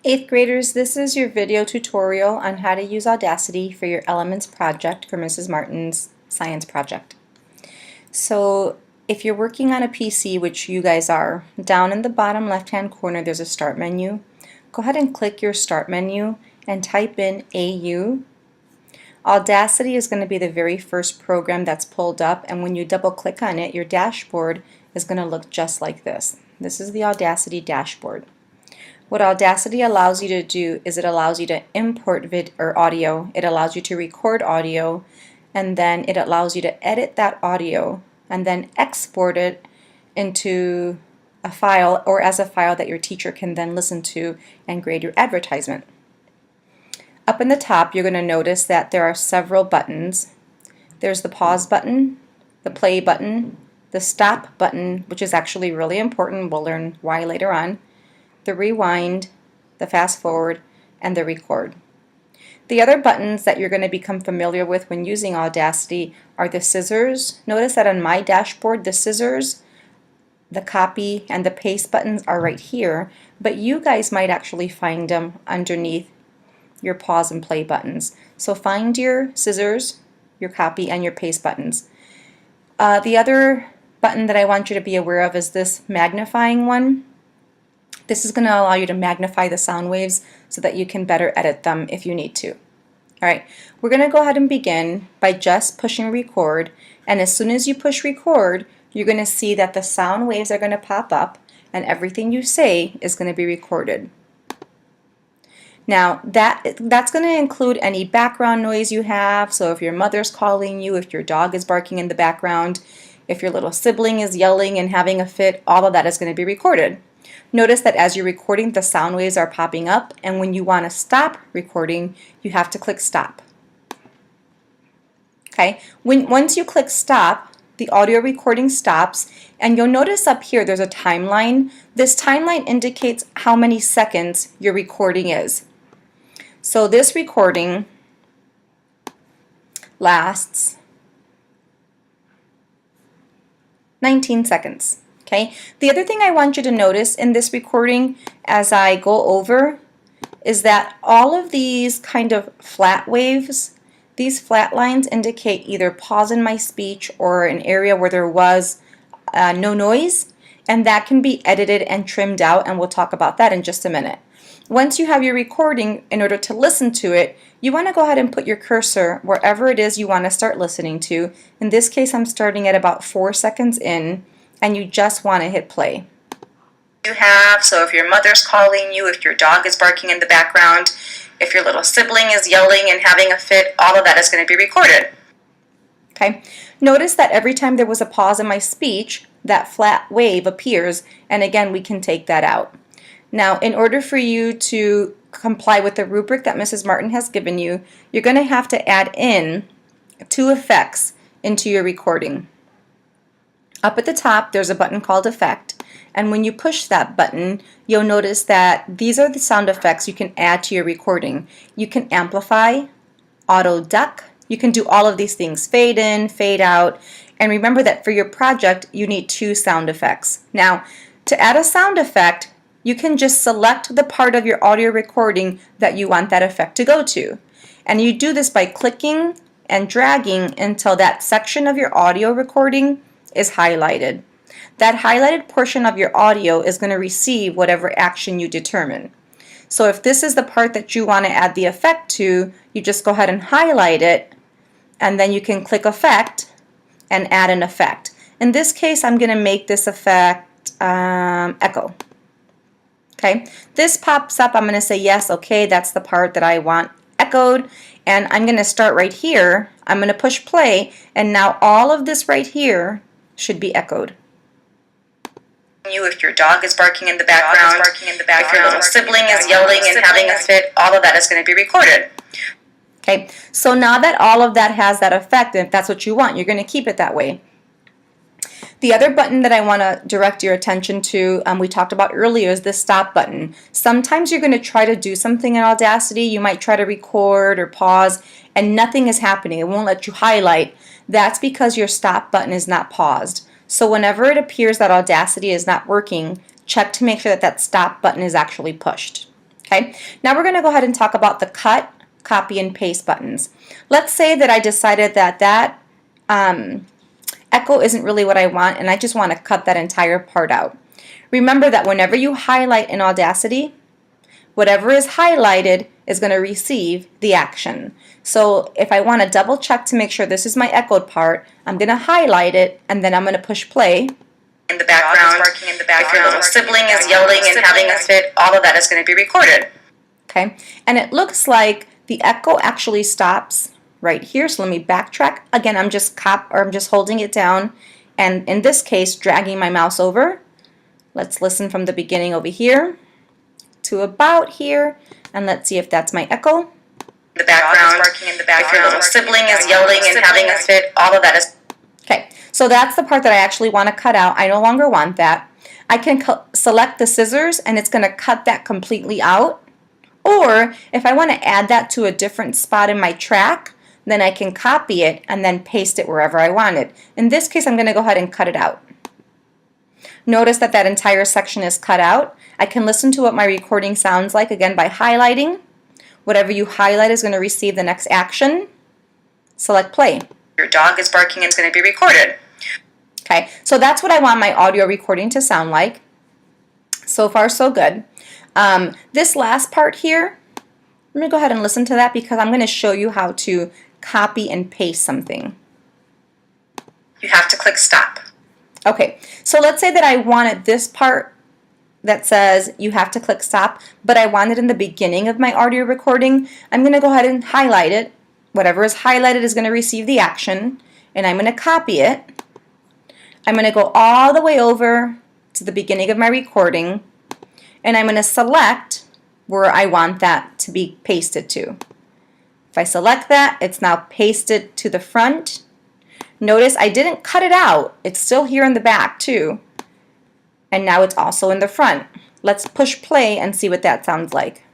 8th graders, this is your video tutorial on how to use Audacity for your Elements project for Mrs. Martin's science project. So if you're working on a PC, which you guys are, down in the bottom left hand corner there's a start menu. Go ahead and click your start menu and type in AU. Audacity is going to be the very first program that's pulled up, and when you double click on it, your dashboard is going to look just like this. This is the Audacity dashboard. What Audacity allows you to do is it allows you to import audio, it allows you to record audio, and then it allows you to edit that audio and then export it into a file or as a file that your teacher can then listen to and grade your advertisement. Up in the top, you're going to notice that there are several buttons. There's the pause button, the play button, the stop button, which is actually really important. We'll learn why later on. The rewind, the fast forward, and the record. The other buttons that you're going to become familiar with when using Audacity are the scissors. Notice that on my dashboard, the scissors, the copy, and the paste buttons are right here, but you guys might actually find them underneath your pause and play buttons. So find your scissors, your copy, and your paste buttons. The other button that I want you to be aware of is this magnifying one. This is going to allow you to magnify the sound waves so that you can better edit them if you need to. Alright, we're going to go ahead and begin by just pushing record, and as soon as you push record, you're going to see that the sound waves are going to pop up and everything you say is going to be recorded. Now that's going to include any background noise you have, so if your mother's calling you, if your dog is barking in the background, if your little sibling is yelling and having a fit, all of that is going to be recorded. Notice that as you're recording, the sound waves are popping up, and when you want to stop recording, you have to click stop. Okay, once you click stop, the audio recording stops, and you'll notice up here there's a timeline. This timeline indicates how many seconds your recording is. So this recording lasts 19 seconds. Okay. The other thing I want you to notice in this recording as I go over is that all of these kind of flat waves, these flat lines indicate either pause in my speech or an area where there was no noise, and that can be edited and trimmed out, and we'll talk about that in just a minute. Once you have your recording, in order to listen to it, you want to go ahead and put your cursor wherever it is you want to start listening to. In this case, I'm starting at about 4 seconds in, and you just want to hit play. So if your mother's calling you, if your dog is barking in the background, if your little sibling is yelling and having a fit, all of that is going to be recorded. Okay. Notice that every time there was a pause in my speech, that flat wave appears, and again, we can take that out. Now, in order for you to comply with the rubric that Mrs. Martin has given you, you're going to have to add in 2 effects into your recording. Up at the top, there's a button called Effect, and when you push that button, you'll notice that these are the sound effects you can add to your recording. You can amplify, auto duck, you can do all of these things, fade in, fade out, and remember that for your project, you need 2 sound effects. Now, to add a sound effect, you can just select the part of your audio recording that you want that effect to go to. And you do this by clicking and dragging until that section of your audio recording is highlighted. That highlighted portion of your audio is going to receive whatever action you determine. So if this is the part that you want to add the effect to, you just go ahead and highlight it, and then you can click Effect and add an effect. In this case, I'm going to make this effect echo. Okay, this pops up. I'm going to say yes, okay, that's the part that I want echoed, and I'm going to start right here. I'm going to push play, and now all of this right here should be echoed. If your dog is barking in the background, if your little sibling is yelling and having a fit, all of that is going to be recorded. Okay, so now that all of that has that effect, and if that's what you want, you're going to keep it that way. The other button that I want to direct your attention to, we talked about earlier, is the stop button. Sometimes you're going to try to do something in Audacity. You might try to record or pause, and nothing is happening. It won't let you highlight. That's because your stop button is not paused. So whenever it appears that Audacity is not working, check to make sure that that stop button is actually pushed. Okay, now we're going to go ahead and talk about the cut, copy, and paste buttons. Let's say that I decided that echo isn't really what I want and I just want to cut that entire part out. Remember that whenever you highlight in Audacity, whatever is highlighted is going to receive the action. So if I want to double check to make sure this is my echoed part, I'm going to highlight it and then I'm going to push play. In the background, if your little sibling is yelling and having a fit, all of that is going to be recorded. Okay, and it looks like the echo actually stops right here. So let me backtrack. Again, I'm just holding it down, and in this case, dragging my mouse over. Let's listen from the beginning over here to about here, and let's see if that's my echo. The background, if your little sibling is yelling and having a fit, all of that is. Okay, so that's the part that I actually want to cut out. I no longer want that. I can select the scissors and it's going to cut that completely out. Or if I want to add that to a different spot in my track, then I can copy it and then paste it wherever I want it. In this case, I'm going to go ahead and cut it out. Notice that that entire section is cut out. I can listen to what my recording sounds like again by highlighting. Whatever you highlight is going to receive the next action. Select play. Your dog is barking and it's going to be recorded. Okay, so that's what I want my audio recording to sound like. So far, so good. This last part here, let me go ahead and listen to that because I'm going to show you how to copy and paste something. You have to click stop. Okay, so let's say that I wanted this part that says you have to click stop, but I want it in the beginning of my audio recording. I'm going to go ahead and highlight it. Whatever is highlighted is going to receive the action, and I'm going to copy it. I'm going to go all the way over to the beginning of my recording, and I'm going to select where I want that to be pasted to. If I select that, it's now pasted to the front. Notice I didn't cut it out. It's still here in the back too. And now it's also in the front. Let's push play and see what that sounds like.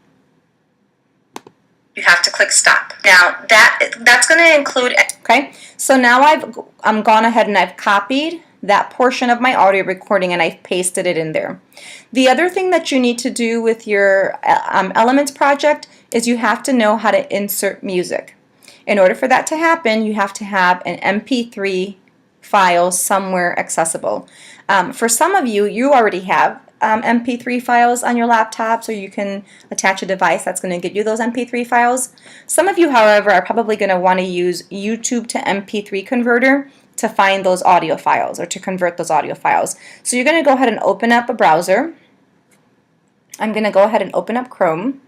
You have to click stop. Now that's going to include, okay, so now I'm gone ahead and I've copied that portion of my audio recording and I've pasted it in there. The other thing that you need to do with your Elements project is you have to know how to insert music. In order for that to happen, you have to have an MP3 file somewhere accessible. For some of you, you already have MP3 files on your laptop, so you can attach a device that's going to give you those MP3 files. Some of you, however, are probably going to want to use YouTube to MP3 converter to find those audio files or to convert those audio files. So you're going to go ahead and open up a browser. I'm going to go ahead and open up Chrome.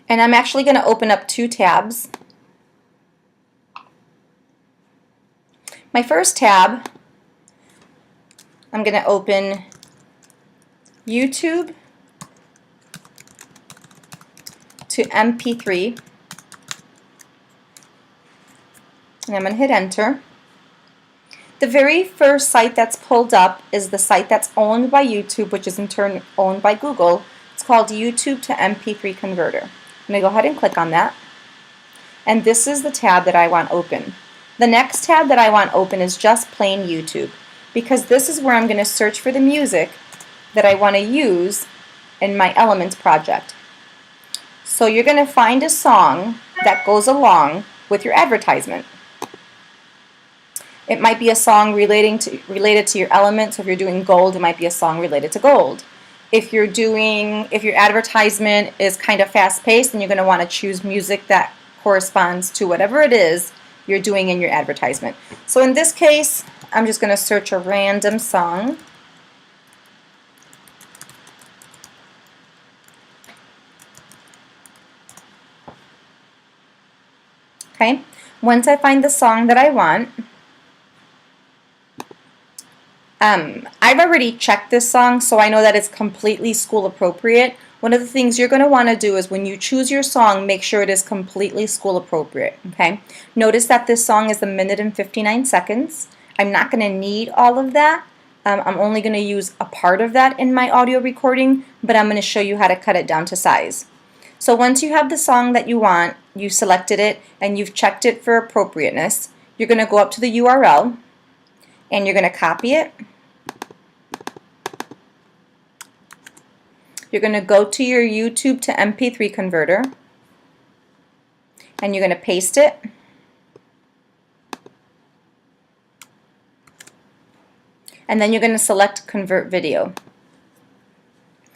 And I'm actually going to open up two tabs. My first tab, I'm going to open YouTube to MP3. And I'm going to hit enter. The very first site that's pulled up is the site that's owned by YouTube, which is in turn owned by Google. It's called YouTube to MP3 Converter. I'm going to go ahead and click on that. And this is the tab that I want open. The next tab that I want open is just plain YouTube, because this is where I'm going to search for the music that I want to use in my Elements project. So you're going to find a song that goes along with your advertisement. It might be a song related to your elements. So if you're doing gold, it might be a song related to gold. If your advertisement is kind of fast-paced, then you're going to want to choose music that corresponds to whatever it is you're doing in your advertisement. So in this case, I'm just going to search a random song. Okay, once I find the song that I want, I've already checked this song, so I know that it's completely school appropriate. One of the things you're going to want to do is when you choose your song, make sure it is completely school appropriate. Okay. Notice that this song is 1 minute and 59 seconds. I'm not going to need all of that. I'm only going to use a part of that in my audio recording, but I'm going to show you how to cut it down to size. So once you have the song that you want, you selected it, and you've checked it for appropriateness, you're going to go up to the URL. and you're going to copy it. You're going to go to your YouTube to MP3 converter, and you're going to paste it. And then you're going to select Convert Video.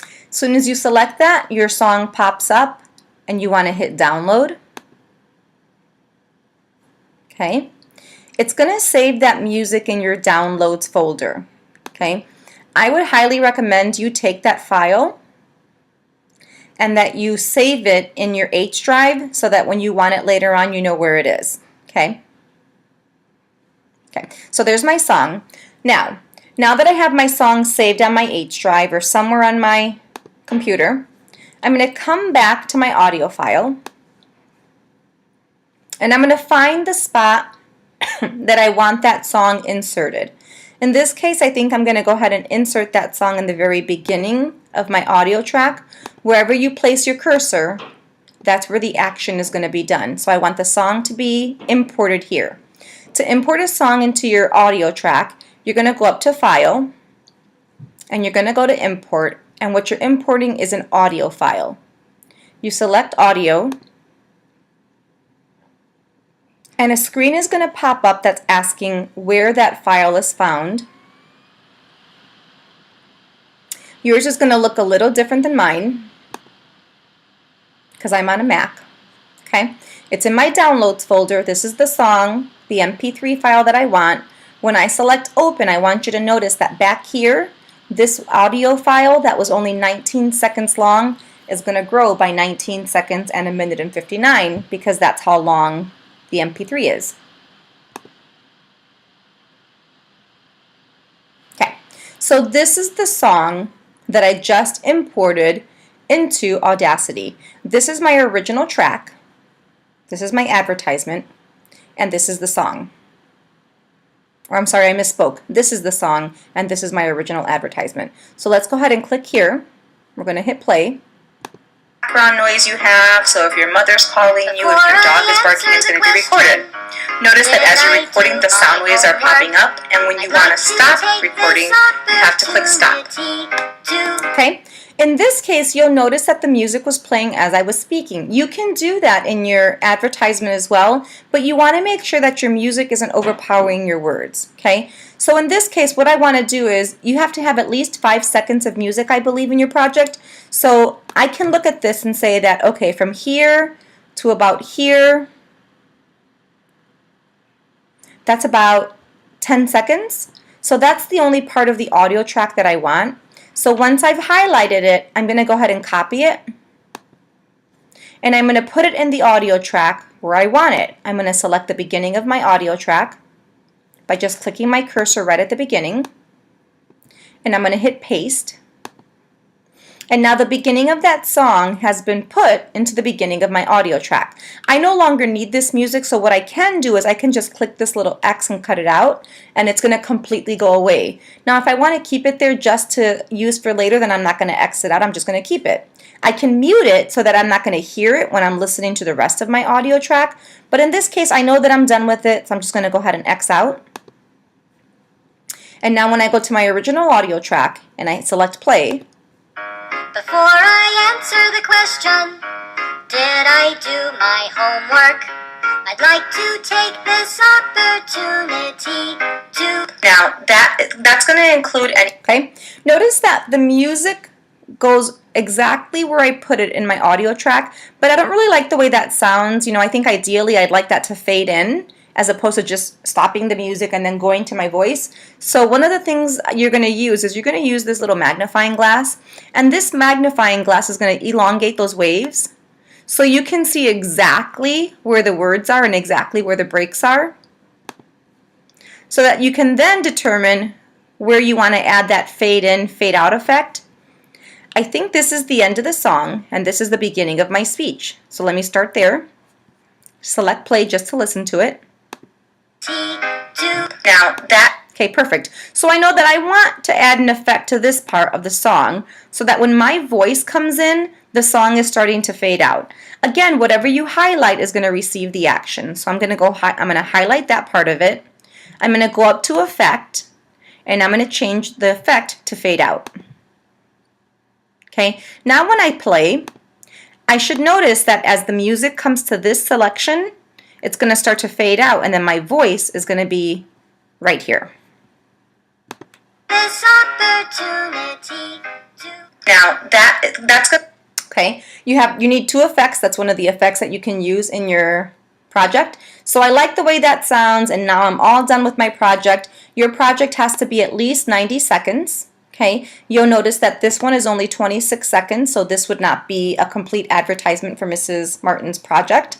As soon as you select that, your song pops up and you want to hit Download. Okay. It's going to save that music in your Downloads folder. Okay. I would highly recommend you take that file and that you save it in your H drive so that when you want it later on, you know where it is. Okay. Okay. So there's my song. Now that I have my song saved on my H drive or somewhere on my computer, I'm going to come back to my audio file and I'm going to find the spot that I want that song inserted. In this case, I think I'm going to go ahead and insert that song in the very beginning of my audio track. Wherever you place your cursor, that's where the action is going to be done. So I want the song to be imported here. To import a song into your audio track, you're going to go up to File, and you're going to go to Import, and what you're importing is an audio file. You select Audio, and a screen is going to pop up that's asking where that file is found. Yours is going to look a little different than mine because I'm on a Mac. Okay, it's in my Downloads folder. This is the song, the MP3 file that I want. When I select Open, I want you to notice that back here, this audio file that was only 19 seconds long is going to grow by 19 seconds and 1:59 because that's how long the MP3 is. Okay, so this is the song that I just imported into Audacity. This is my original track, this is my advertisement, and this is the song. Or I'm sorry, I misspoke. This is the song, and this is my original advertisement. So let's go ahead and click here. We're going to hit play. Background noise you have, so if your mother's calling you, if your dog is barking, it's going to be recorded. Notice that as you're recording, the sound waves are popping up, and when you want to stop recording, you have to click stop. Okay? In this case, you'll notice that the music was playing as I was speaking. You can do that in your advertisement as well, but you want to make sure that your music isn't overpowering your words. Okay? So in this case, what I want to do is you have to have at least 5 seconds of music, I believe, in your project. So I can look at this and say that, okay, from here to about here, that's about 10 seconds. So that's the only part of the audio track that I want. So once I've highlighted it, I'm going to go ahead and copy it. And I'm going to put it in the audio track where I want it. I'm going to select the beginning of my audio track by just clicking my cursor right at the beginning. And I'm going to hit paste. And now the beginning of that song has been put into the beginning of my audio track. I no longer need this music, so what I can do is I can just click this little X and cut it out, and it's going to completely go away. Now if I want to keep it there just to use for later, then I'm not going to X it out, I'm just going to keep it. I can mute it so that I'm not going to hear it when I'm listening to the rest of my audio track, but in this case I know that I'm done with it, so I'm just going to go ahead and X out. And now when I go to my original audio track and I select play, before I answer the question, did I do my homework? I'd like to take this opportunity to... Now that's going to include any... Okay, notice that the music goes exactly where I put it in my audio track, but I don't really like the way that sounds. You know, I think ideally I'd like that to fade in as opposed to just stopping the music and then going to my voice. So one of the things you're going to use is you're going to use this little magnifying glass, and this magnifying glass is going to elongate those waves so you can see exactly where the words are and exactly where the breaks are, so that you can then determine where you want to add that fade in, fade out effect. I think this is the end of the song and this is the beginning of my speech. So let me start there. Select play just to listen to it. Okay, perfect. So I know that I want to add an effect to this part of the song so that when my voice comes in, the song is starting to fade out. Again, whatever you highlight is going to receive the action. So I'm going to highlight that part of it. I'm going to go up to Effect, and I'm going to change the effect to Fade Out. Okay, now when I play, I should notice that as the music comes to this selection, it's going to start to fade out, and then my voice is going to be right here. This opportunity to Now that's good. Okay, you need two effects. That's one of the effects that you can use in your project. So I like the way that sounds, and now I'm all done with my project. Your project has to be at least 90 seconds. Okay, you'll notice that this one is only 26 seconds, so this would not be a complete advertisement for Mrs. Martin's project.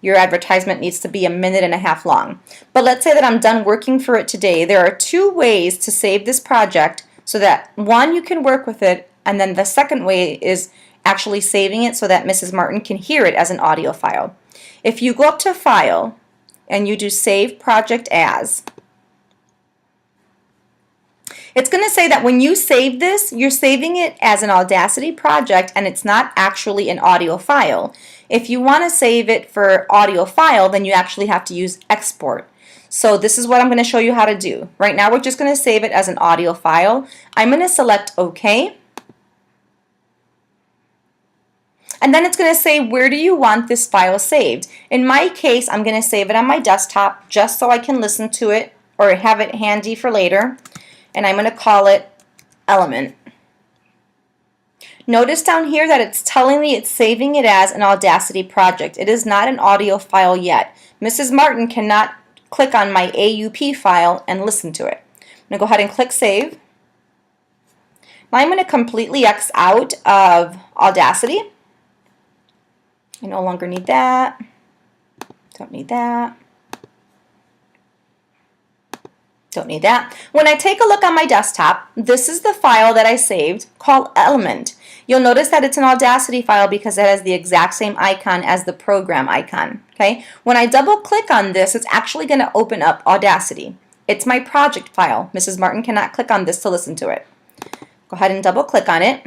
Your advertisement needs to be a minute and a half long. But let's say that I'm done working for it today. There are two ways to save this project so that one, you can work with it, and then the second way is actually saving it so that Mrs. Martin can hear it as an audio file. If you go up to File and you do Save Project As, it's going to say that when you save this, you're saving it as an Audacity project and it's not actually an audio file. If you want to save it for audio file, then you actually have to use export. So this is what I'm going to show you how to do. Right now we're just going to save it as an audio file. I'm going to select OK. And then it's going to say, where do you want this file saved? In my case, I'm going to save it on my desktop just so I can listen to it or have it handy for later. And I'm going to call it Element. Notice down here that it's telling me it's saving it as an Audacity project. It is not an audio file yet. Mrs. Martin cannot click on my AUP file and listen to it. I'm going to go ahead and click Save. Now I'm going to completely X out of Audacity. I no longer need that. Don't need that. Don't need that. When I take a look on my desktop, this is the file that I saved called Element. You'll notice that it's an Audacity file because it has the exact same icon as the program icon. Okay? When I double click on this, it's actually going to open up Audacity. It's my project file. Mrs. Martin cannot click on this to listen to it. Go ahead and double click on it.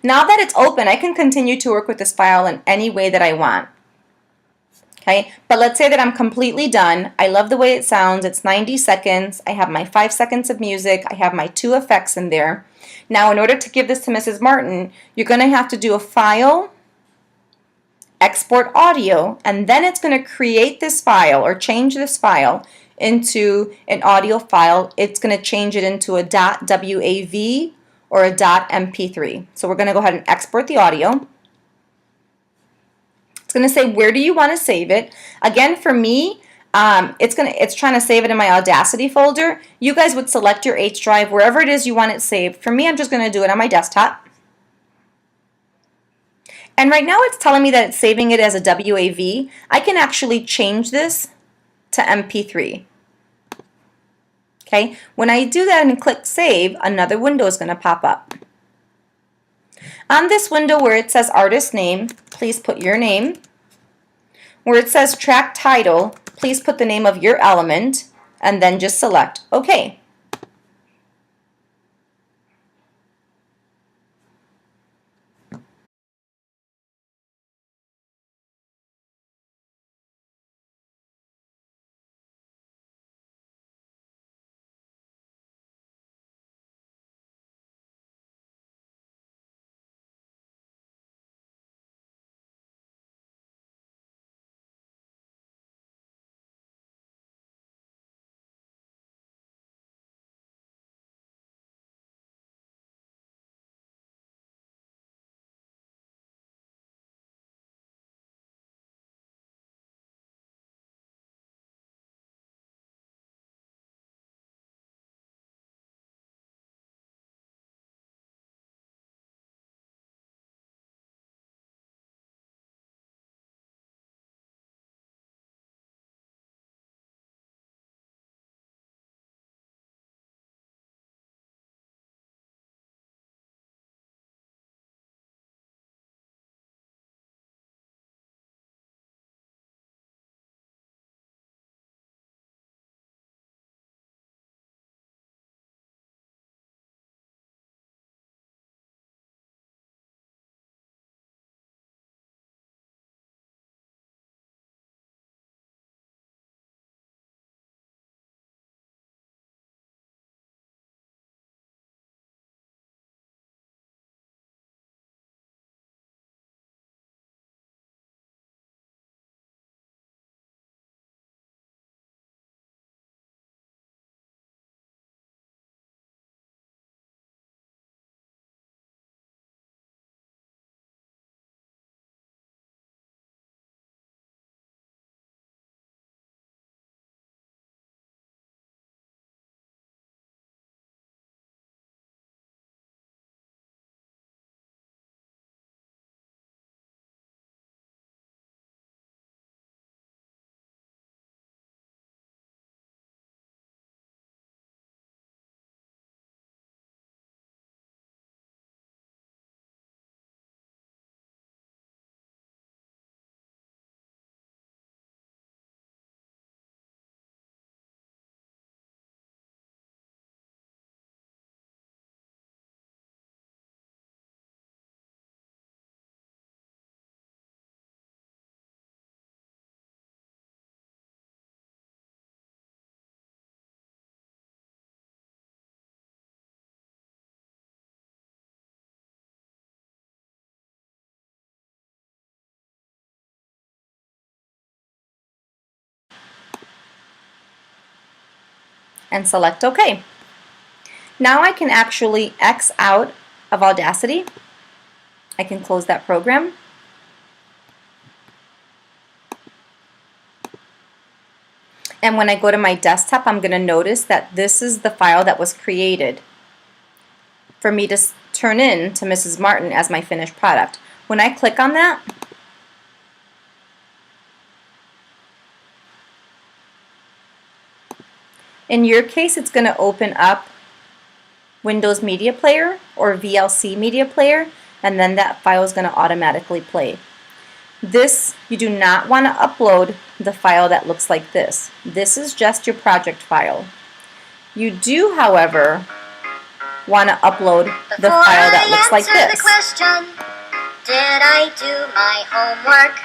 Now that it's open, I can continue to work with this file in any way that I want. Okay, but let's say that I'm completely done. I love the way it sounds. It's 90 seconds. I have my 5 seconds of music. I have my 2 effects in there. Now, in order to give this to Mrs. Martin, you're going to have to do a File, Export Audio, and then it's going to create this file or change this file into an audio file. It's going to change it into a .wav or a .mp3. So we're going to go ahead and export the audio. It's going to say, where do you want to save it? Again, for me, it's trying to save it in my Audacity folder. You guys would select your H drive, wherever it is you want it saved. For me, I'm just going to do it on my desktop. And right now it's telling me that it's saving it as a WAV. I can actually change this to MP3. Okay, when I do that and click Save, another window is going to pop up. On this window where it says Artist Name, please put your name. Where it says Track Title, please put the name of your element and then just select OK. and select OK. Now I can actually X out of Audacity. I can close that program. And when I go to my desktop, I'm going to notice that this is the file that was created for me to turn in to Mrs. Martin as my finished product. When I click on that, in your case, it's going to open up Windows Media Player or VLC Media Player, and then that file is going to automatically play. This, you do not want to upload the file that looks like this. This is just your project file. You do, however, want to upload the file that looks like this. The question, did I do my homework?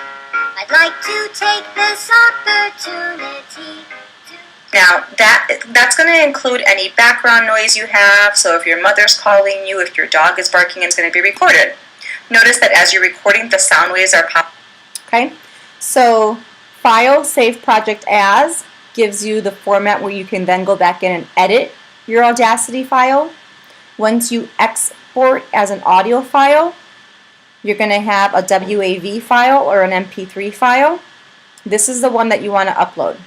I'd like to take this opportunity. Now, that's going to include any background noise you have, so if your mother's calling you, if your dog is barking, it's going to be recorded. Notice that as you're recording, the sound waves are popping. Okay, so File, Save Project As gives you the format where you can then go back in and edit your Audacity file. Once you export as an audio file, you're going to have a WAV file or an MP3 file. This is the one that you want to upload.